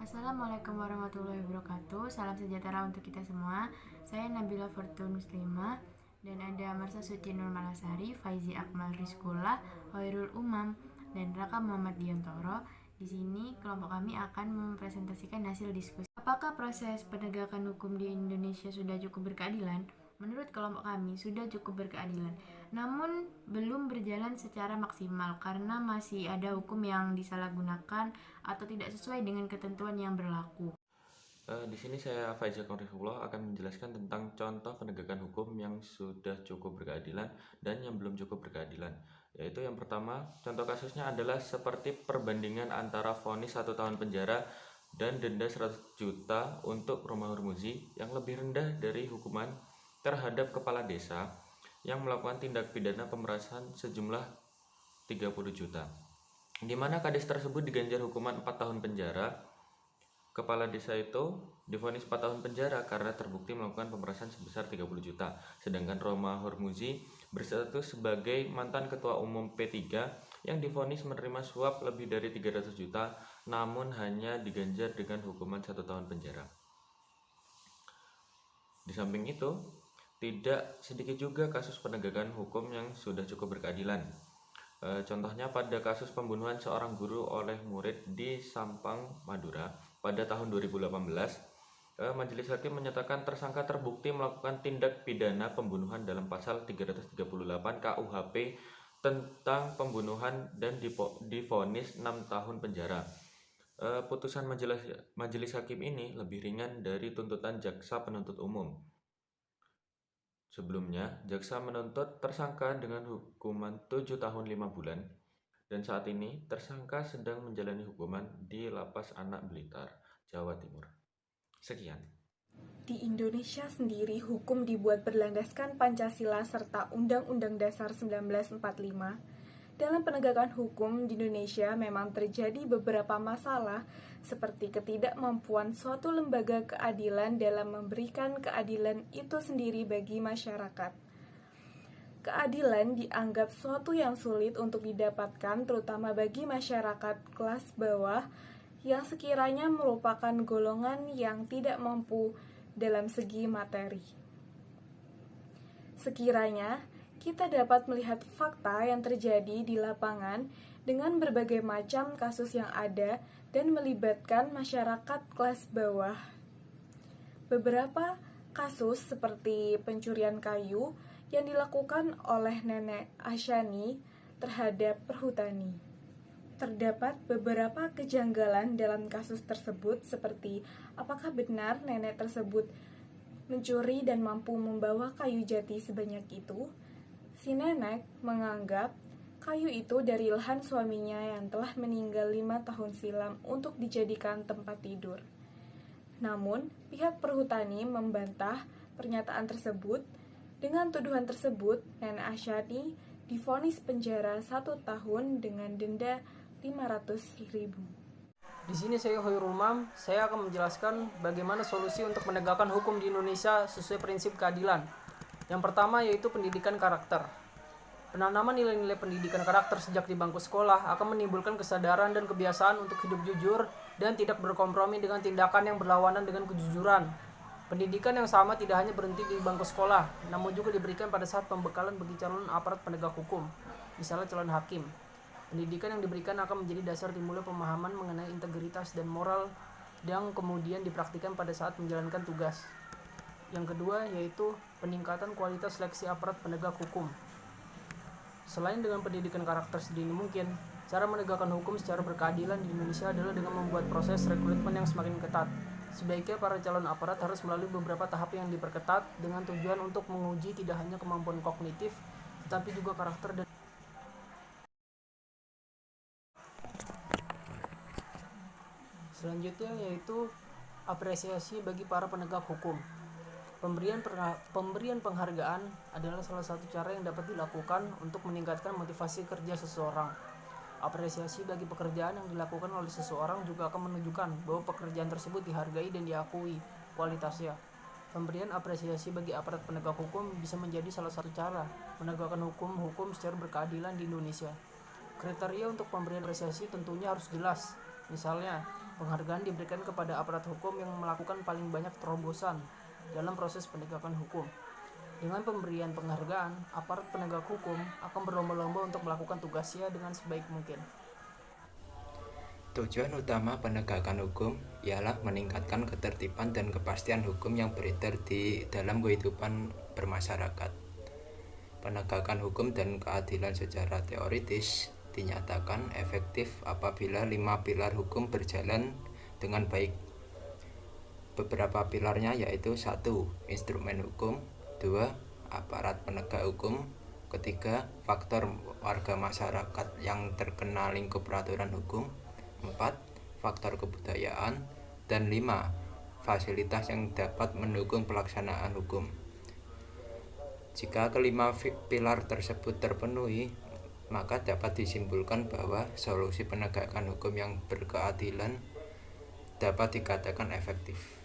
Assalamualaikum warahmatullahi wabarakatuh. Salam sejahtera untuk kita semua. Saya Nabila Fortun Muslimah dan ada Marsa Suci Nur Malasari, Faizi Akmal Rizkullah, Hoirul Umam, dan Raka Muhammad Diantoro. Di sini kelompok kami akan mempresentasikan hasil diskusi. Apakah proses penegakan hukum di Indonesia sudah cukup berkeadilan? Menurut kelompok kami sudah cukup berkeadilan, namun belum berjalan secara maksimal karena masih ada hukum yang disalahgunakan atau tidak sesuai dengan ketentuan yang berlaku. Di sini saya Faiz Akmal Rizkullah akan menjelaskan tentang contoh penegakan hukum yang sudah cukup berkeadilan dan yang belum cukup berkeadilan. Yaitu yang pertama, contoh kasusnya adalah seperti perbandingan antara vonis 1 tahun penjara dan denda 100 juta untuk Romahur Muzi yang lebih rendah dari hukuman terhadap kepala desa yang melakukan tindak pidana pemerasan sejumlah 30 juta. Di mana kades tersebut diganjar hukuman 4 tahun penjara. Kepala desa itu divonis 4 tahun penjara karena terbukti melakukan pemerasan sebesar 30 juta. Sedangkan Romahur Muzi berstatus sebagai mantan ketua umum P3 yang divonis menerima suap lebih dari 300 juta namun hanya diganjar dengan hukuman 1 tahun penjara. Di samping itu, tidak sedikit juga kasus penegakan hukum yang sudah cukup berkeadilan. Contohnya pada kasus pembunuhan seorang guru oleh murid di Sampang, Madura pada tahun 2018, Majelis Hakim menyatakan tersangka terbukti melakukan tindak pidana pembunuhan dalam pasal 338 KUHP tentang pembunuhan dan divonis 6 tahun penjara. Putusan Majelis Hakim ini lebih ringan dari tuntutan jaksa penuntut umum. Sebelumnya, jaksa menuntut tersangka dengan hukuman 7 tahun 5 bulan dan saat ini tersangka sedang menjalani hukuman di Lapas Anak Blitar, Jawa Timur. Sekian. Di Indonesia sendiri, hukum dibuat berlandaskan Pancasila serta Undang-Undang Dasar 1945. Dalam penegakan hukum di Indonesia memang terjadi beberapa masalah seperti ketidakmampuan suatu lembaga keadilan dalam memberikan keadilan itu sendiri bagi masyarakat. Keadilan dianggap suatu yang sulit untuk didapatkan terutama bagi masyarakat kelas bawah yang sekiranya merupakan golongan yang tidak mampu dalam segi materi. Sekiranya kita dapat melihat fakta yang terjadi di lapangan dengan berbagai macam kasus yang ada dan melibatkan masyarakat kelas bawah. Beberapa kasus seperti pencurian kayu yang dilakukan oleh Nenek Asyani terhadap perhutani. Terdapat beberapa kejanggalan dalam kasus tersebut seperti apakah benar nenek tersebut mencuri dan mampu membawa kayu jati sebanyak itu. Si nenek menganggap kayu itu dari lahan suaminya yang telah meninggal 5 tahun silam untuk dijadikan tempat tidur. Namun, pihak perhutani membantah pernyataan tersebut. Dengan tuduhan tersebut, Nenek Asyani divonis penjara 1 tahun dengan denda 500.000. Di sini saya Hoirul Umam, saya akan menjelaskan bagaimana solusi untuk menegakkan hukum di Indonesia sesuai prinsip keadilan. Yang pertama yaitu pendidikan karakter. Penanaman nilai-nilai pendidikan karakter sejak di bangku sekolah akan menimbulkan kesadaran dan kebiasaan untuk hidup jujur dan tidak berkompromi dengan tindakan yang berlawanan dengan kejujuran. Pendidikan yang sama tidak hanya berhenti di bangku sekolah, namun juga diberikan pada saat pembekalan bagi calon aparat penegak hukum, misalnya calon hakim. Pendidikan yang diberikan akan menjadi dasar timbulnya pemahaman mengenai integritas dan moral yang kemudian dipraktikkan pada saat menjalankan tugas. Yang kedua yaitu peningkatan kualitas seleksi aparat penegak hukum. Selain dengan pendidikan karakter sedini mungkin, cara menegakkan hukum secara berkeadilan di Indonesia adalah dengan membuat proses rekrutmen yang semakin ketat. Sebaiknya para calon aparat harus melalui beberapa tahap yang diperketat dengan tujuan untuk menguji tidak hanya kemampuan kognitif, tetapi juga karakter dan selanjutnya yaitu apresiasi bagi para penegak hukum. Pemberian penghargaan adalah salah satu cara yang dapat dilakukan untuk meningkatkan motivasi kerja seseorang. Apresiasi bagi pekerjaan yang dilakukan oleh seseorang juga akan menunjukkan bahwa pekerjaan tersebut dihargai dan diakui kualitasnya. Pemberian apresiasi bagi aparat penegak hukum bisa menjadi salah satu cara menegakkan hukum secara berkeadilan di Indonesia. Kriteria untuk pemberian apresiasi tentunya harus jelas, Misalnya, penghargaan diberikan kepada aparat hukum yang melakukan paling banyak terobosan dalam proses penegakan hukum. Dengan pemberian penghargaan, aparat penegak hukum akan berlomba-lomba untuk melakukan tugasnya dengan sebaik mungkin. Tujuan utama penegakan hukum ialah meningkatkan ketertiban dan kepastian hukum yang beredar di dalam kehidupan bermasyarakat. Penegakan hukum dan keadilan secara teoritis dinyatakan efektif apabila 5 pilar hukum berjalan dengan baik. Beberapa pilarnya yaitu 1. Instrumen hukum, 2. Aparat penegak hukum, ketiga, faktor warga masyarakat yang terkena lingkup peraturan hukum, 4. Faktor kebudayaan, dan 5. Fasilitas yang dapat mendukung pelaksanaan hukum. Jika kelima pilar tersebut terpenuhi, maka dapat disimpulkan bahwa solusi penegakan hukum yang berkeadilan dapat dikatakan efektif.